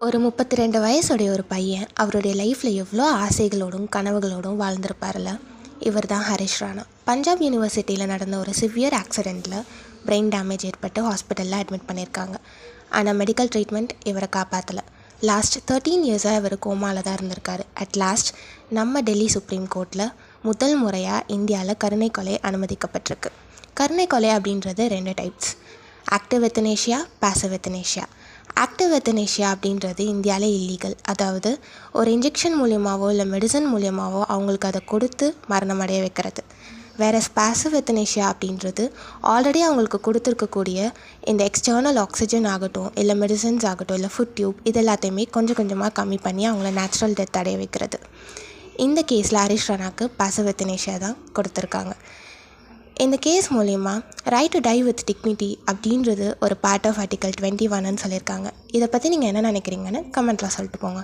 ஒரு 32 வயசுடைய ஒரு பையன் அவருடைய லைஃப்பில் எவ்வளோ ஆசைகளோடும் கனவுகளோடும் வாழ்ந்திருப்பார்ல. இவர் தான் ஹரிஷ் ராணா. பஞ்சாப் யூனிவர்சிட்டியில் நடந்த ஒரு சிவியர் ஆக்சிடெண்ட்டில் பிரெயின் டேமேஜ் ஏற்பட்டு ஹாஸ்பிட்டலில் அட்மிட் பண்ணியிருக்காங்க. ஆனால் மெடிக்கல் ட்ரீட்மெண்ட் இவரை காப்பாற்றலை. லாஸ்ட் 13 இயர்ஸாக இவர் கோமாவில் தான் இருந்திருக்காரு. அட் லாஸ்ட் நம்ம டெல்லி சுப்ரீம் கோர்ட்டில் முதல் முறையாக இந்தியாவில் கருணை கொலை அனுமதிக்கப்பட்டிருக்கு. கருணை கொலை அப்படின்றது 2 டைப்ஸ்: ஆக்டிவ் எத்தனேஷியா, பாசிவ் எத்தனேஷியா. ஆக்டிவ் எத்தனேஷியா அப்படின்றது இந்தியாவில் இல்லீகல். அதாவது ஒரு இன்ஜெக்ஷன் மூலியமாகவோ இல்லை மெடிசன் மூலியமாகவோ அவங்களுக்கு அதை கொடுத்து மரணம் அடைய வைக்கிறது. வேறு பாசிவ் எத்தனேஷியா அப்படின்றது ஆல்ரெடி அவங்களுக்கு கொடுத்துருக்கக்கூடிய இந்த எக்ஸ்டர்னல் ஆக்சிஜன் ஆகட்டும், இல்லை மெடிசன்ஸ் ஆகட்டும், இல்லை ஃபுட் டியூப், இது எல்லாத்தையுமே கொஞ்சம் கொஞ்சமாக கம்மி பண்ணி அவங்கள நேச்சுரல் டெத் அடைய வைக்கிறது. இந்த கேஸில் ஹரிஷ் ராணாக்கு பாசிவ் எத்தனேஷியா தான் கொடுத்துருக்காங்க. இந்த கேஸ் மூலிமா right to die with dignity அப்படின்றது ஒரு பார்ட் ஆஃப் ஆர்டிகல் 21ன்னு சொல்லியிருக்காங்க. இதை பற்றி நீங்கள் என்ன நினைக்கிறீங்கன்னு கமெண்ட்டில் சொல்லிட்டு போங்க.